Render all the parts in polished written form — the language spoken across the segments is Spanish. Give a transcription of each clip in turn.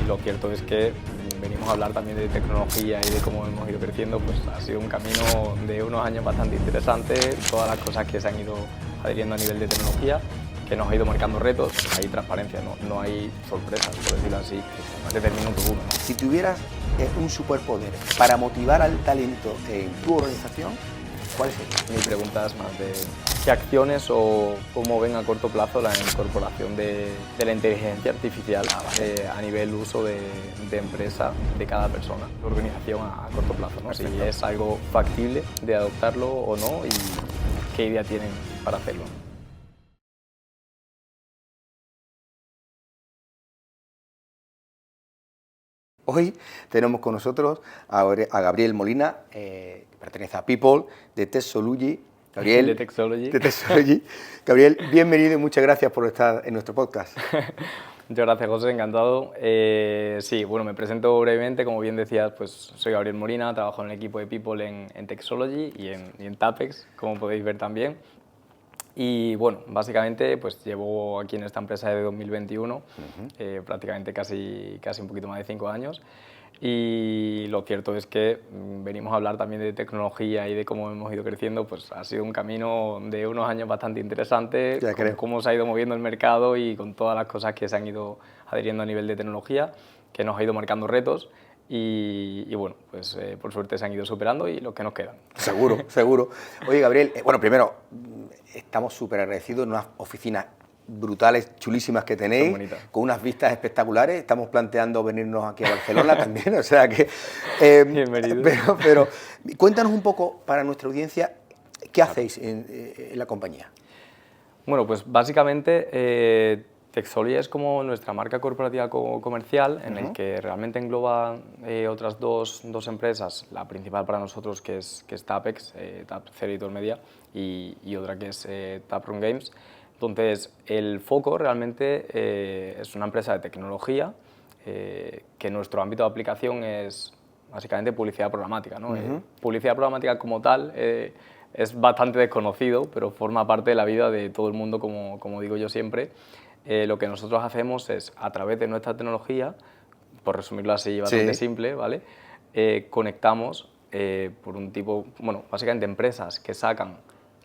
lo cierto es que venimos a hablar también de tecnología y de cómo hemos ido creciendo, pues ha sido un camino de unos años bastante interesante, todas las cosas que se han ido adhiriendo a nivel de tecnología, que nos ha ido marcando retos. Hay transparencia, no hay sorpresas, por decirlo así, desde el minuto uno, ¿no? Si tuvieras un superpoder para motivar al talento en tu organización, ¿cuál sería? Mi pregunta es más de qué acciones o cómo ven a corto plazo la incorporación de la inteligencia artificial a nivel uso de empresa de cada persona, de organización a corto plazo, ¿no? Si es algo factible de adoptarlo o no y qué idea tienen para hacerlo. Hoy tenemos con nosotros a Gabriel Molina, que pertenece a People, de Texology. Gabriel, De Texology. De Texology. Gabriel, bienvenido y muchas gracias por estar en nuestro podcast. Muchas gracias, José, encantado. Sí, bueno, me presento brevemente, como bien decías, pues soy Gabriel Molina, trabajo en el equipo de People en Texology y en Tapex, como podéis ver también. Y bueno, básicamente pues llevo aquí en esta empresa desde 2021, prácticamente casi un poquito más de 5 años. Y lo cierto es que venimos a hablar también de tecnología y de cómo hemos ido creciendo, pues ha sido un camino de unos años bastante interesante, con cómo se ha ido moviendo el mercado y con todas las cosas que se han ido adhiriendo a nivel de tecnología, que nos ha ido marcando retos. Y bueno, pues por suerte se han ido superando y los que nos quedan. Seguro, seguro. Oye, Gabriel, bueno, primero, estamos súper agradecidos en unas oficinas brutales, chulísimas que tenéis, con unas vistas espectaculares. Estamos planteando venirnos aquí a Barcelona también, o sea que... Bienvenido. Pero cuéntanos un poco para nuestra audiencia, ¿qué hacéis en la compañía? Bueno, pues básicamente Texology es como nuestra marca corporativa comercial, en el que realmente engloba otras dos empresas, la principal para nosotros que es Tapex, Tapex Editor Media, y otra que es Taproom Games. Entonces, el foco realmente es una empresa de tecnología que nuestro ámbito de aplicación es básicamente publicidad programática, ¿no? Publicidad programática como tal es bastante desconocido, pero forma parte de la vida de todo el mundo, como digo yo siempre. Lo que nosotros hacemos es, a través de nuestra tecnología, por resumirlo así bastante simple, ¿vale? Conectamos por un tipo, bueno, básicamente empresas que sacan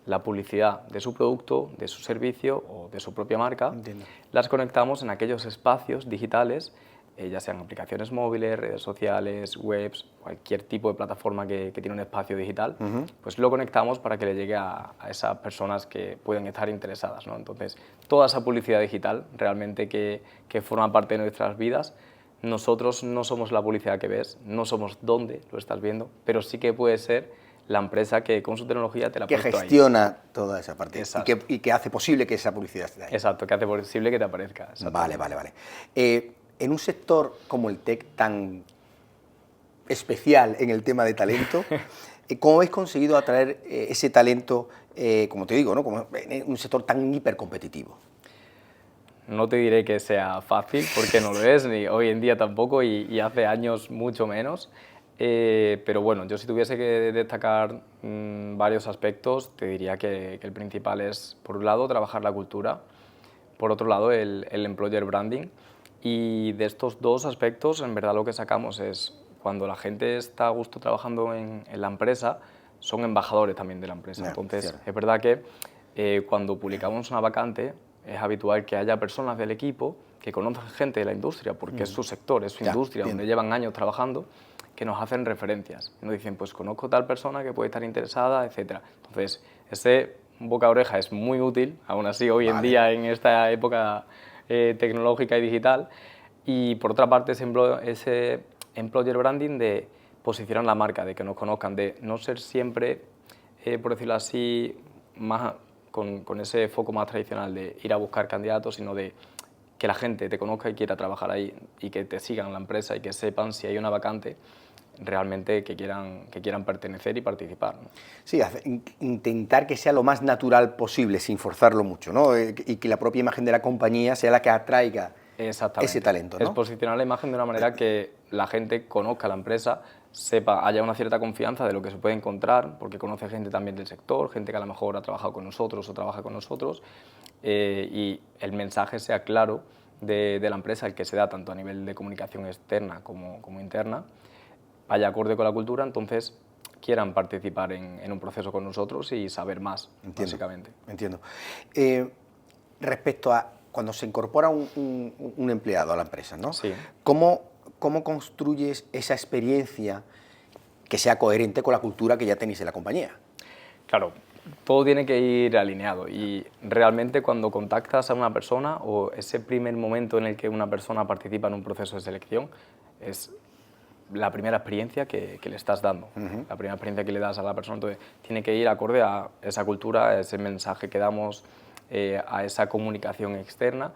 la publicidad de su producto, de su servicio o de su propia marca. Entiendo. Las conectamos en aquellos espacios digitales, ya sean aplicaciones móviles, redes sociales, webs, cualquier tipo de plataforma que tiene un espacio digital, pues lo conectamos para que le llegue a esas personas que pueden estar interesadas, ¿no? Entonces, toda esa publicidad digital realmente que forma parte de nuestras vidas, nosotros no somos la publicidad que ves, no somos dónde lo estás viendo, pero sí que puede ser la empresa que con su tecnología te la ha puesto ahí. Que gestiona toda esa parte y que hace posible que esa publicidad esté ahí. Exacto, que hace posible que te aparezca. Vale. En un sector como el tech tan especial en el tema de talento, ¿cómo habéis conseguido atraer ese talento, como te digo, ¿no? Como en un sector tan hipercompetitivo? No te diré que sea fácil, porque no lo es, ni hoy en día tampoco, y hace años mucho menos. Pero bueno, yo si tuviese que destacar varios aspectos, te diría que el principal es, por un lado, trabajar la cultura, por otro lado, el employer branding. Y de estos dos aspectos, en verdad lo que sacamos es, cuando la gente está a gusto trabajando en la empresa, son embajadores también de la empresa. Entonces, es verdad que cuando publicamos una vacante, es habitual que haya personas del equipo que conozcan gente de la industria, porque es su sector, es su industria, donde llevan años trabajando, que nos hacen referencias. Y nos dicen, pues conozco tal persona que puede estar interesada, etc. Entonces, ese boca a oreja es muy útil, aún así hoy en día, en esta época tecnológica y digital. Y por otra parte, ese employer branding de posicionar la marca, de que nos conozcan, de no ser siempre, por decirlo así, más con ese foco más tradicional de ir a buscar candidatos, sino de que la gente te conozca y quiera trabajar ahí y que te sigan en la empresa y que sepan si hay una vacante realmente que quieran pertenecer y participar, ¿no? Sí, intentar que sea lo más natural posible, sin forzarlo mucho, ¿no? Y que la propia imagen de la compañía sea la que atraiga ese talento, ¿no? Es posicionar la imagen de una manera que la gente conozca la empresa, sepa, haya una cierta confianza de lo que se puede encontrar, porque conoce gente también del sector, gente que a lo mejor ha trabajado con nosotros o trabaja con nosotros, y el mensaje sea claro de la empresa, el que se da tanto a nivel de comunicación externa como interna, vaya acorde con la cultura, entonces quieran participar en un proceso con nosotros y saber más, básicamente. Entiendo. Respecto a cuando se incorpora un empleado a la empresa, ¿no? Sí. ¿Cómo construyes esa experiencia que sea coherente con la cultura que ya tenéis en la compañía? Claro, todo tiene que ir alineado y realmente cuando contactas a una persona o ese primer momento en el que una persona participa en un proceso de selección es la primera experiencia que le estás dando, la primera experiencia que le das a la persona, entonces tiene que ir acorde a esa cultura, a ese mensaje que damos, a esa comunicación externa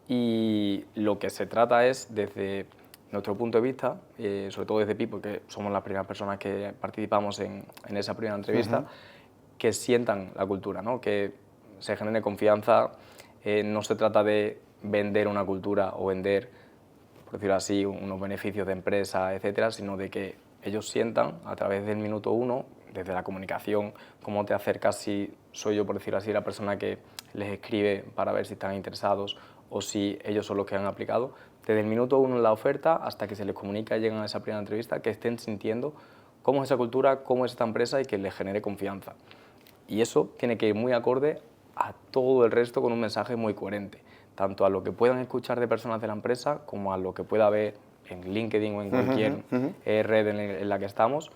y lo que se trata es desde nuestro punto de vista, sobre todo desde People, que somos las primeras personas que participamos en esa primera entrevista, que sientan la cultura, ¿no? Que se genere confianza, no se trata de vender una cultura o vender, por decirlo así, unos beneficios de empresa, etcétera, sino de que ellos sientan a través del minuto uno, desde la comunicación, cómo te acercas, si soy yo, por decirlo así, la persona que les escribe para ver si están interesados o si ellos son los que han aplicado, desde el minuto uno en la oferta hasta que se les comunica y llegan a esa primera entrevista, que estén sintiendo cómo es esa cultura, cómo es esta empresa y que les genere confianza. Y eso tiene que ir muy acorde a todo el resto con un mensaje muy coherente, tanto a lo que puedan escuchar de personas de la empresa como a lo que pueda ver en LinkedIn o en cualquier red en la que estamos,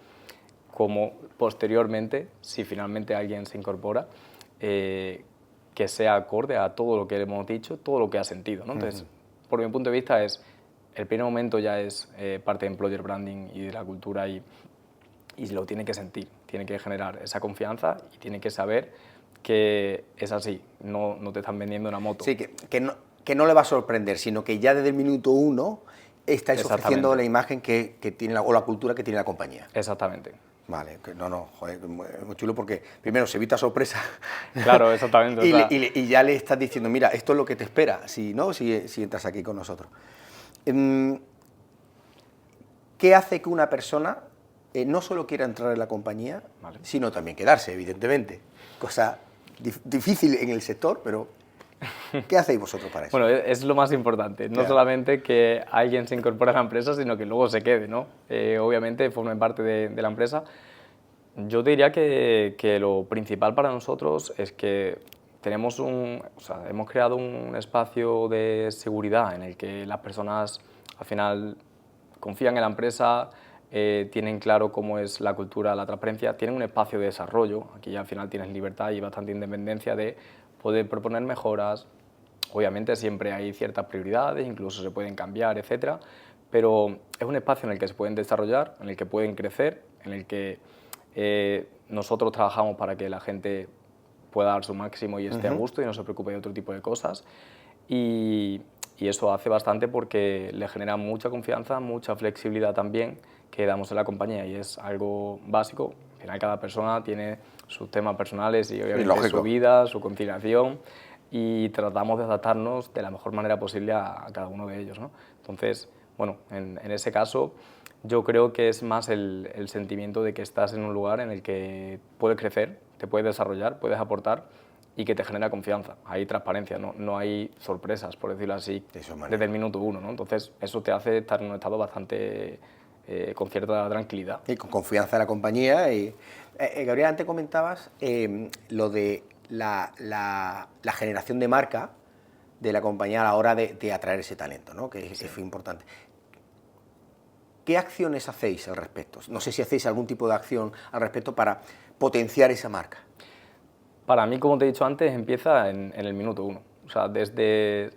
como posteriormente, si finalmente alguien se incorpora, que sea acorde a todo lo que hemos dicho, todo lo que ha sentido, ¿no? Entonces, por mi punto de vista, el primer momento ya es parte de employer branding y de la cultura y lo tiene que sentir, tiene que generar esa confianza y tiene que saber que es así, no te están vendiendo una moto. Sí, que no le va a sorprender, sino que ya desde el minuto uno estáis ofreciendo la imagen que tiene o la cultura que tiene la compañía. Exactamente. Vale, joder, muy chulo porque primero se evita sorpresa. Claro, exactamente. y ya le estás diciendo, mira, esto es lo que te espera, si entras aquí con nosotros. ¿Qué hace que una persona no solo quiera entrar en la compañía, sino también quedarse, evidentemente? Cosa difícil en el sector, pero ¿qué hacéis vosotros para eso? Bueno, es lo más importante, no solamente que alguien se incorpore a la empresa, sino que luego se quede, ¿no? Obviamente forme parte de la empresa. Yo te diría que lo principal para nosotros es que hemos creado un espacio de seguridad en el que las personas al final confían en la empresa, tienen claro cómo es la cultura, la transparencia, tienen un espacio de desarrollo, aquí ya al final tienes libertad y bastante independencia de poder proponer mejoras. Obviamente siempre hay ciertas prioridades, incluso se pueden cambiar, etcétera, pero es un espacio en el que se pueden desarrollar, en el que pueden crecer, en el que nosotros trabajamos para que la gente pueda dar su máximo y esté a gusto y no se preocupe de otro tipo de cosas. Y eso hace bastante porque le genera mucha confianza, mucha flexibilidad también que damos en la compañía y es algo básico. Al final cada persona tiene sus temas personales y obviamente su vida, su conciliación y tratamos de adaptarnos de la mejor manera posible a cada uno de ellos, ¿no? Entonces, bueno, en ese caso yo creo que es más el sentimiento de que estás en un lugar en el que puedes crecer, te puedes desarrollar, puedes aportar y que te genera confianza. Hay transparencia, no hay sorpresas, por decirlo así, desde el minuto uno, ¿no? Entonces, eso te hace estar en un estado bastante con cierta tranquilidad. Y con confianza en la compañía. Gabriel, antes comentabas lo de la generación de marca de la compañía a la hora de atraer ese talento, ¿no? Que fue importante. ¿Qué acciones hacéis al respecto? No sé si hacéis algún tipo de acción al respecto para potenciar esa marca. Para mí, como te he dicho antes, empieza en el minuto uno. O sea, desde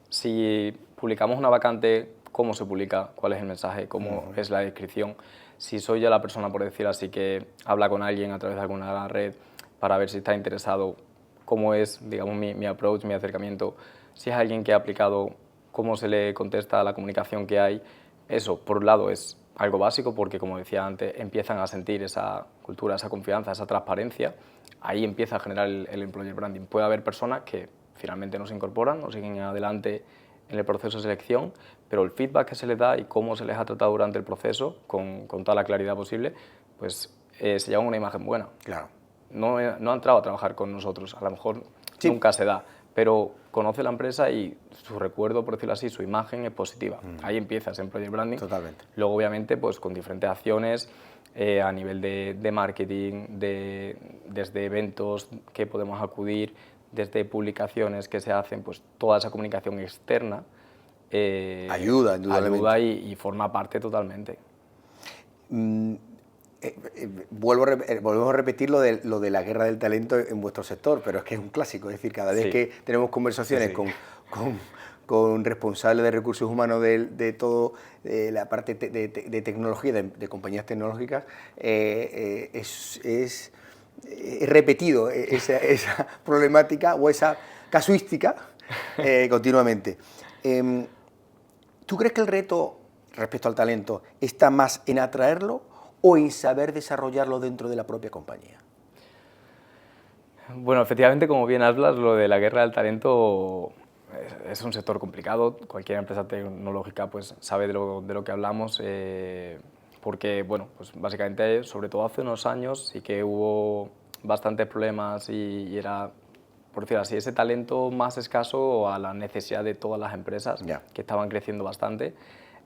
si publicamos una vacante, cómo se publica, cuál es el mensaje, cómo es la descripción. Si soy yo la persona, por decir así, que habla con alguien a través de alguna red para ver si está interesado, cómo es, digamos, mi approach, mi acercamiento. Si es alguien que ha aplicado, cómo se le contesta, la comunicación que hay. Eso, por un lado, es algo básico porque, como decía antes, empiezan a sentir esa cultura, esa confianza, esa transparencia. Ahí empieza a generar el employer branding. Puede haber personas que finalmente no se incorporan, no siguen adelante en el proceso de selección, pero el feedback que se les da y cómo se les ha tratado durante el proceso, con toda la claridad posible, pues se lleva una imagen buena. Claro. No ha entrado a trabajar con nosotros, a lo mejor nunca se da, pero conoce la empresa y su recuerdo, por decirlo así, su imagen es positiva. Ahí empiezas en Project Branding. Totalmente. Luego, obviamente, pues con diferentes acciones a nivel de marketing, desde eventos que podemos acudir, desde publicaciones que se hacen, pues toda esa comunicación externa Ayuda, indudablemente. ayuda y forma parte totalmente. Volvemos a repetir lo de la guerra del talento en vuestro sector, pero es que es un clásico, es decir, cada vez que tenemos conversaciones con responsables de recursos humanos de todo la parte de tecnología, de compañías tecnológicas, es repetido esa problemática o esa casuística continuamente. ¿Tú crees que el reto respecto al talento está más en atraerlo o en saber desarrollarlo dentro de la propia compañía? Bueno, efectivamente, como bien hablas, lo de la guerra del talento es un sector complicado. Cualquier empresa tecnológica pues, sabe de lo que hablamos, porque, bueno, pues básicamente, sobre todo hace unos años, sí que hubo bastantes problemas y era, por decirlo así, ese talento más escaso a la necesidad de todas las empresas que estaban creciendo bastante.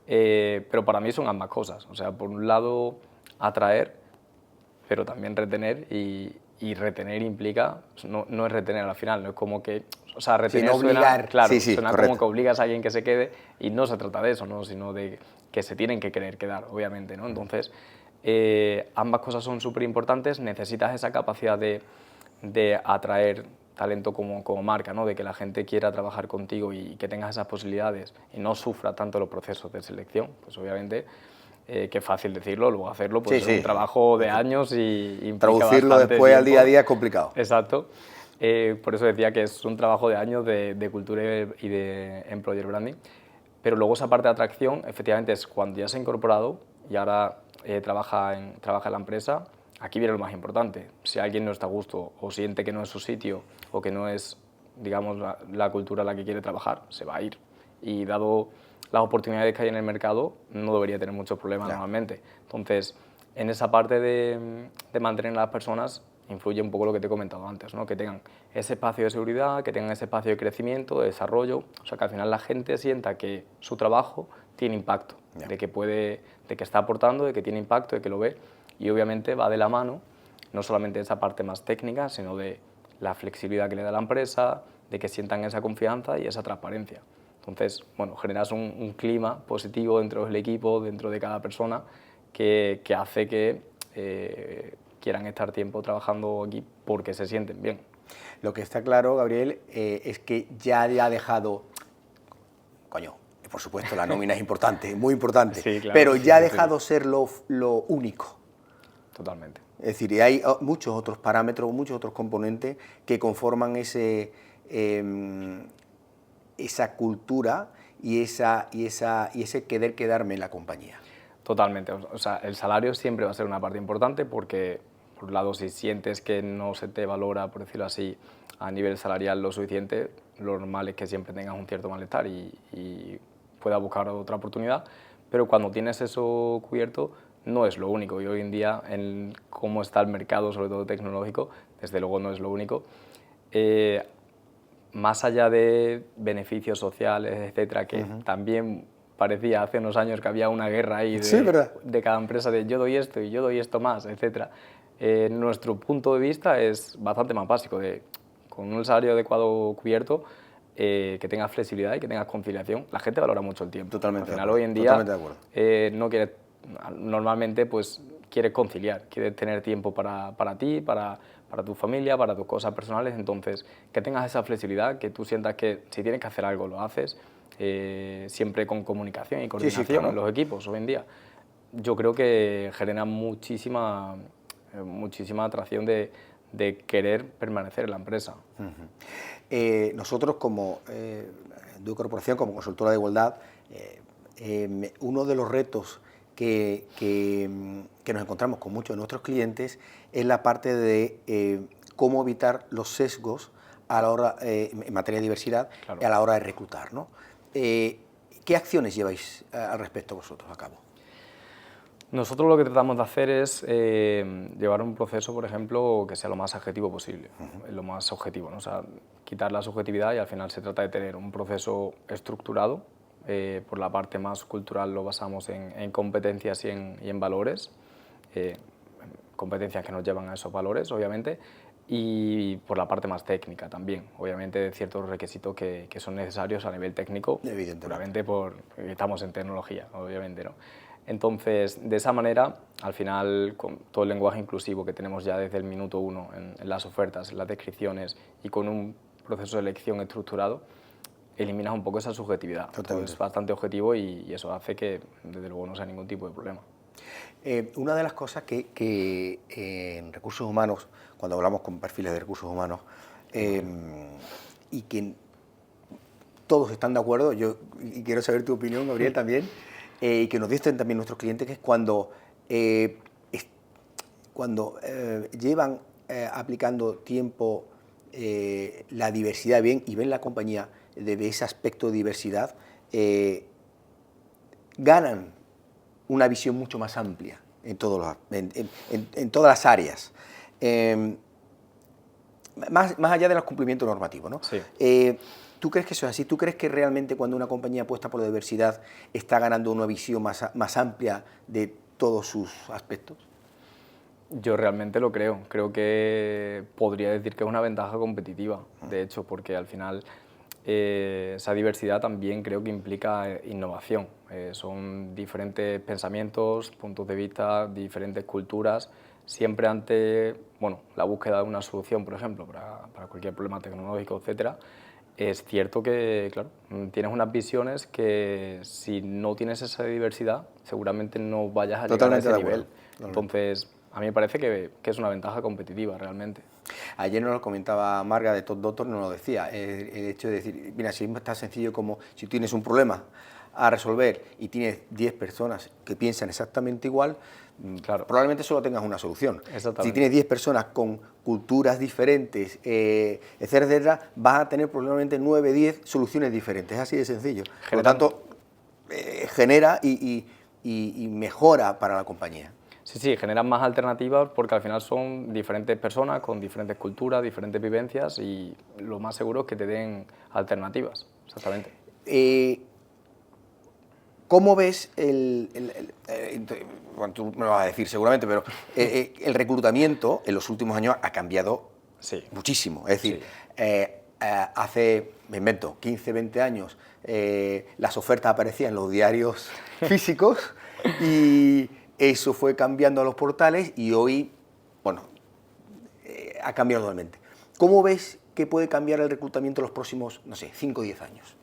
Pero para mí son ambas cosas. O sea, por un lado, atraer, pero también retener, y retener implica, no es retener al final, no es como que, o sea, retener no obligar. suena, claro, suena correcto. como que obligas a alguien que se quede, y no se trata de eso, ¿no? Sino de que se tienen que querer quedar, obviamente, ¿no? Entonces, ambas cosas son súper importantes, necesitas esa capacidad de atraer talento como marca, ¿no? De que la gente quiera trabajar contigo y que tengas esas posibilidades y no sufra tanto los procesos de selección, pues obviamente que es fácil decirlo, luego hacerlo pues es un trabajo de años y implica traducirlo bastante después tiempo. al día a día es complicado. Exacto. Por eso decía que es un trabajo de años de cultura y de employer branding. Pero luego esa parte de atracción, efectivamente, es cuando ya se ha incorporado y ahora trabaja en la empresa. Aquí viene lo más importante. Si alguien no está a gusto o siente que no es su sitio o que no es, digamos, la cultura en la que quiere trabajar, se va a ir. Y dado las oportunidades que hay en el mercado, no debería tener muchos problemas normalmente. Entonces, en esa parte de mantener a las personas, influye un poco lo que te he comentado antes, ¿no? Que tengan ese espacio de seguridad, que tengan ese espacio de crecimiento, de desarrollo, o sea, que al final la gente sienta que su trabajo tiene impacto, de que está aportando, de que tiene impacto, de que lo ve, y obviamente va de la mano, no solamente de esa parte más técnica, sino de la flexibilidad que le da la empresa, de que sientan esa confianza y esa transparencia. Entonces, bueno, generas un clima positivo dentro del equipo, dentro de cada persona, que hace que quieran estar tiempo trabajando aquí porque se sienten bien. Lo que está claro, Gabriel, es que ya ha dejado, coño, por supuesto la nómina es importante, muy importante, sí, claro, pero ya ha dejado ser lo único. Totalmente. Es decir, y hay muchos otros parámetros, muchos otros componentes que conforman esa cultura y ese querer quedarme en la compañía. Totalmente. O sea, el salario siempre va a ser una parte importante porque, por un lado, si sientes que no se te valora, por decirlo así, a nivel salarial lo suficiente, lo normal es que siempre tengas un cierto malestar y puedas buscar otra oportunidad, pero cuando tienes eso cubierto, no es lo único. Y hoy en día, en cómo está el mercado, sobre todo tecnológico, desde luego no es lo único. Más allá de beneficios sociales, etcétera, que también parecía hace unos años que había una guerra ahí de cada empresa de yo doy esto y yo doy esto más, etcétera. Nuestro punto de vista es bastante más básico, con un salario adecuado cubierto, que tengas flexibilidad y que tengas conciliación. La gente valora mucho el tiempo. Totalmente. Al final, hoy en día, no quiere, normalmente pues quieres conciliar, quieres tener tiempo para ti, para tu familia, para tus cosas personales. Entonces, que tengas esa flexibilidad, que tú sientas que si tienes que hacer algo, lo haces, siempre con comunicación y coordinación en los equipos hoy en día. Yo creo que genera muchísima atracción de querer permanecer en la empresa. Nosotros como Duo Corporación, como consultora de igualdad, uno de los retos que nos encontramos con muchos de nuestros clientes es la parte de cómo evitar los sesgos a la hora, en materia de diversidad, a la hora de reclutar, ¿no? ¿Qué acciones lleváis al respecto vosotros a cabo? Nosotros lo que tratamos de hacer es llevar un proceso, por ejemplo, que sea lo más objetivo posible, lo más objetivo, ¿no? O sea, quitar la subjetividad y al final se trata de tener un proceso estructurado. Por la parte más cultural lo basamos en competencias y en valores, competencias que nos llevan a esos valores, obviamente, y por la parte más técnica también, obviamente ciertos requisitos que son necesarios a nivel técnico, puramente porque estamos en tecnología, obviamente, ¿no? Entonces, de esa manera, al final, con todo el lenguaje inclusivo que tenemos ya desde el minuto uno en las ofertas, en las descripciones y con un proceso de elección estructurado, eliminas un poco esa subjetividad. Todo es bastante objetivo y eso hace que, desde luego, no sea ningún tipo de problema. Una de las cosas que en recursos humanos, cuando hablamos con perfiles de recursos humanos, y que todos están de acuerdo, y quiero saber tu opinión, Gabriel, también, y que nos dicen también nuestros clientes, que es cuando llevan aplicando tiempo la diversidad bien y ven la compañía de ese aspecto de diversidad, ganan una visión mucho más amplia en todas las áreas, más allá de los cumplimientos normativos, ¿no? Sí. ¿Tú crees que eso es así? ¿Tú crees que realmente cuando una compañía apuesta por la diversidad está ganando una visión más amplia de todos sus aspectos? Yo realmente lo creo. Creo que podría decir que es una ventaja competitiva, de hecho, porque al final esa diversidad también creo que implica innovación. Son diferentes pensamientos, puntos de vista, diferentes culturas, siempre ante la búsqueda de una solución, por ejemplo, para cualquier problema tecnológico, etcétera. Es cierto que, claro, tienes unas visiones que si no tienes esa diversidad, seguramente no vayas a llegar a ese nivel. Entonces, a mí me parece que es una ventaja competitiva realmente. Ayer nos lo comentaba Marga de Top Doctor, nos lo decía, el hecho de decir, mira, si es tan sencillo como si tienes un problema a resolver y tienes 10 personas que piensan exactamente igual, claro, probablemente solo tengas una solución. Si tienes 10 personas con culturas diferentes, etcétera, vas a tener probablemente 9, 10 soluciones diferentes, es así de sencillo. Por lo tanto, genera y mejora para la compañía. Sí, generan más alternativas porque al final son diferentes personas con diferentes culturas, diferentes vivencias y lo más seguro es que te den alternativas, exactamente. ¿Cómo ves bueno, tú me lo vas a decir seguramente, pero el reclutamiento en los últimos años ha cambiado muchísimo? Es decir, hace, me invento, 15, 20 años, las ofertas aparecían en los diarios físicos y eso fue cambiando a los portales y hoy, bueno, ha cambiado totalmente. ¿Cómo ves que puede cambiar el reclutamiento en los próximos, no sé, 5 o 10 años?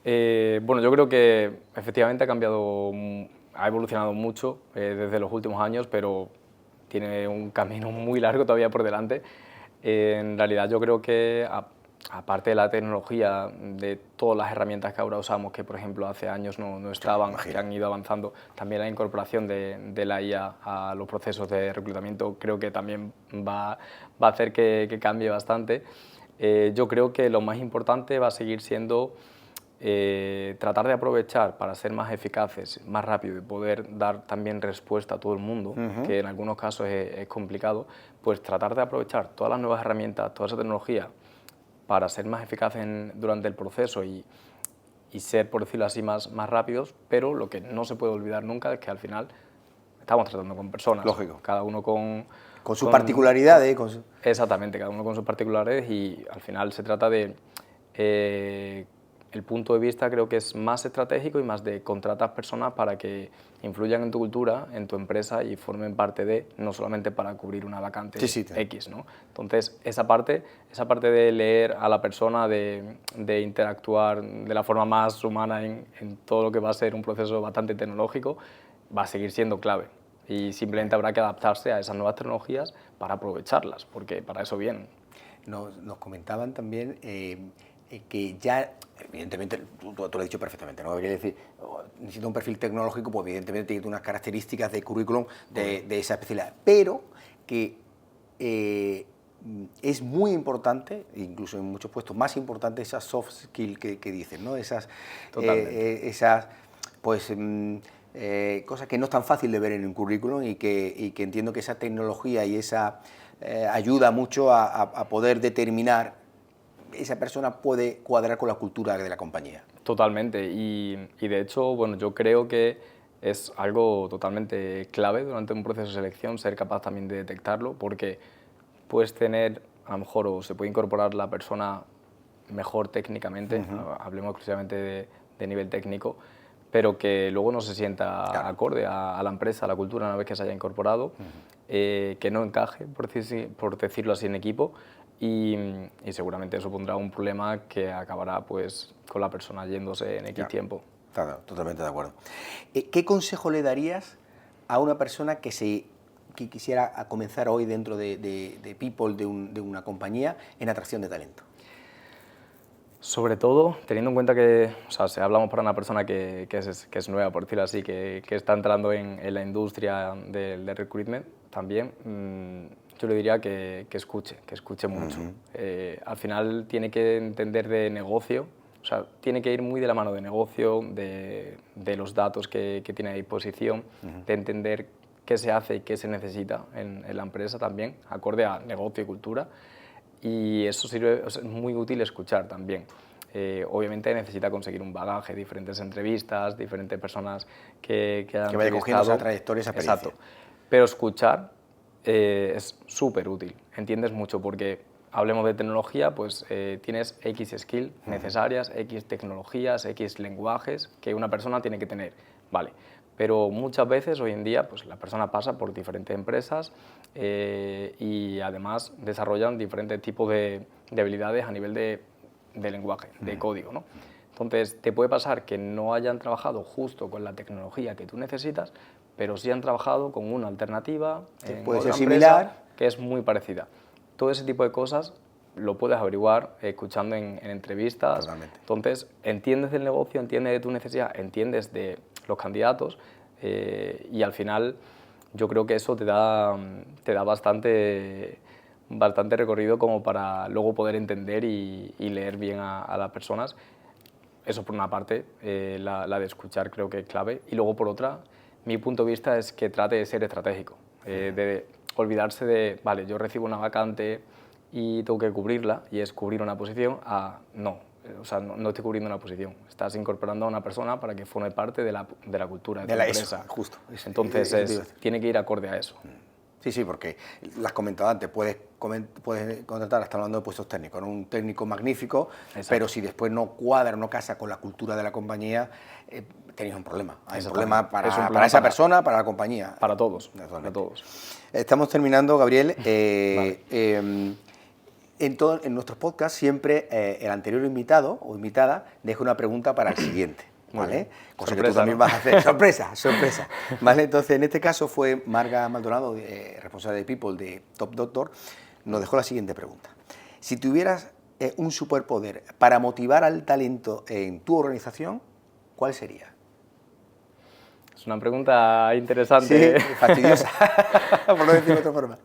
Bueno, yo creo que efectivamente ha evolucionado mucho desde los últimos años, pero tiene un camino muy largo todavía por delante. En realidad yo creo que, aparte de la tecnología, de todas las herramientas que ahora usamos, que por ejemplo hace años no estaban, que han ido avanzando, también la incorporación de la IA a los procesos de reclutamiento creo que también va a hacer que cambie bastante. Yo creo que lo más importante va a seguir siendo tratar de aprovechar para ser más eficaces, más rápido y poder dar también respuesta a todo el mundo, que en algunos casos es complicado, pues tratar de aprovechar todas las nuevas herramientas, toda esa tecnología para ser más eficaces durante el proceso y ser, por decirlo así, más rápidos, pero lo que no se puede olvidar nunca es que al final estamos tratando con personas. Lógico. Cada uno con sus particularidades. Exactamente, cada uno con sus particularidades y al final se trata de... el punto de vista creo que es más estratégico y más de contratar personas para que influyan en tu cultura, en tu empresa y formen parte de, no solamente para cubrir una vacante X, ¿no? Entonces, esa parte de leer a la persona, de interactuar de la forma más humana en todo lo que va a ser un proceso bastante tecnológico, va a seguir siendo clave. Y simplemente habrá que adaptarse a esas nuevas tecnologías para aprovecharlas, porque para eso vienen. Nos comentaban también que ya, evidentemente, tú lo has dicho perfectamente, ¿no? Quiere decir, necesita un perfil tecnológico, pues evidentemente tiene unas características de currículum de esa especialidad, pero que es muy importante, incluso en muchos puestos más importante, esas soft skills que dicen, ¿no? Esas, pues, cosas que no es tan fácil de ver en un currículum y que entiendo que esa tecnología y esa ayuda mucho a poder determinar esa persona puede cuadrar con la cultura de la compañía. Totalmente, y de hecho, bueno, yo creo que es algo totalmente clave durante un proceso de selección ser capaz también de detectarlo, porque puedes tener, a lo mejor, o se puede incorporar la persona mejor técnicamente, hablemos exclusivamente de nivel técnico, pero que luego no se sienta acorde a la empresa, a la cultura, una vez que se haya incorporado, que no encaje, por decirlo así, en equipo, y seguramente eso pondrá un problema que acabará pues, con la persona yéndose en X tiempo. Claro, totalmente de acuerdo. ¿Qué consejo le darías a una persona que quisiera comenzar hoy dentro de People, de una compañía, en atracción de talento? Sobre todo, teniendo en cuenta que, o sea, si hablamos para una persona que es nueva, por decirlo así, que está entrando en la industria del recruitment también, yo le diría que escuche mucho. Al final tiene que entender de negocio, o sea, tiene que ir muy de la mano de negocio, de los datos que tiene a disposición, de entender qué se hace y qué se necesita en la empresa también, acorde a negocio y cultura. Y eso sirve, es muy útil escuchar también. Obviamente necesita conseguir un bagaje, diferentes entrevistas, diferentes personas que hayan que vaya cogiendo esa trayectoria, esa experiencia. Exacto. Pero escuchar es súper útil, entiendes mucho, porque hablemos de tecnología, pues tienes X skills necesarias, X tecnologías, X lenguajes que una persona tiene que tener, vale. Pero muchas veces hoy en día pues, la persona pasa por diferentes empresas y además desarrollan diferentes tipos de habilidades a nivel de lenguaje, de código, ¿no? Entonces, te puede pasar que no hayan trabajado justo con la tecnología que tú necesitas, pero sí han trabajado con una alternativa en puede ser otra similar, empresa que es muy parecida. Todo ese tipo de cosas lo puedes averiguar escuchando en entrevistas. Totalmente. Entonces, entiendes del negocio, entiendes de tu necesidad, entiendes de los candidatos y al final yo creo que eso te da bastante recorrido como para luego poder entender y leer bien a las personas. Eso por una parte, la de escuchar creo que es clave. Y luego por otra, mi punto de vista es que trate de ser estratégico, de olvidarse de, vale, yo recibo una vacante y tengo que cubrirla, y es cubrir una posición, a no, o sea, no estoy cubriendo una posición, estás incorporando a una persona para que forme parte de la cultura de tu empresa. Eso, justo. Entonces, tiene que ir acorde a eso. Sí, porque lo has comentado antes, puedes contratar, hasta hablando de puestos técnicos, ¿no? Un técnico magnífico, Exacto. pero si después no cuadra, no casa con la cultura de la compañía, tenéis un problema. Hay un problema para esa persona, para la compañía. Para todos, para todos. Estamos terminando, Gabriel. Vale. En nuestros podcasts siempre el anterior invitado o invitada deja una pregunta para el siguiente. ¿Vale? Cosa sorpresa, que tú también vas a hacer. Sorpresa. ¿Vale? Entonces, en este caso fue Marga Maldonado, responsable de People de Top Doctor, nos dejó la siguiente pregunta. Si tuvieras un superpoder para motivar al talento en tu organización, ¿cuál sería? Es una pregunta interesante. Sí, fastidiosa, por no decirlo de otra forma.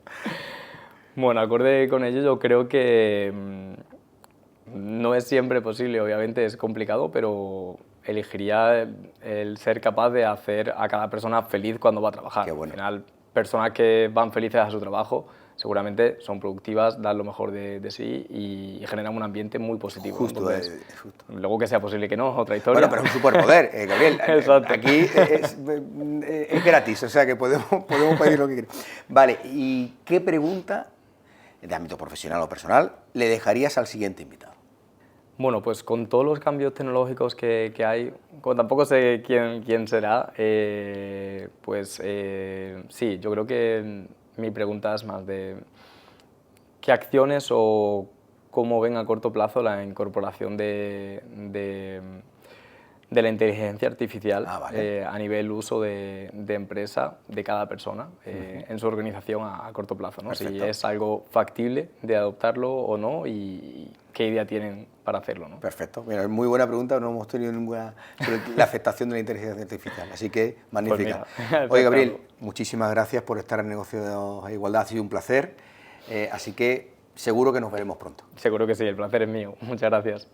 Bueno, acorde con ello, yo creo que no es siempre posible, obviamente es complicado, pero elegiría el ser capaz de hacer a cada persona feliz cuando va a trabajar. Qué bueno. Al final, personas que van felices a su trabajo seguramente son productivas, dan lo mejor de sí y generan un ambiente muy positivo. Justo, Entonces, justo. Luego que sea posible que no, otra historia. Bueno, pero es un superpoder, Gabriel. Exacto. Aquí es gratis, o sea que podemos pedir lo que queramos. Vale, ¿y qué pregunta, de ámbito profesional o personal, le dejarías al siguiente invitado? Bueno, pues con todos los cambios tecnológicos que hay, como tampoco sé quién será, sí, yo creo que mi pregunta es más de qué acciones o cómo ven a corto plazo la incorporación de la inteligencia artificial vale. A nivel uso de empresa de cada persona en su organización a corto plazo, ¿no? Si es algo factible de adoptarlo o no y qué idea tienen para hacerlo, ¿no? Perfecto. Mira, muy buena pregunta, no hemos tenido ninguna sobre la afectación de la inteligencia artificial, así que magnífica. Pues mira, oye, Gabriel, muchísimas gracias por estar en Negocio de Igualdad, ha sido un placer, así que seguro que nos veremos pronto. Seguro que sí, el placer es mío. Muchas gracias.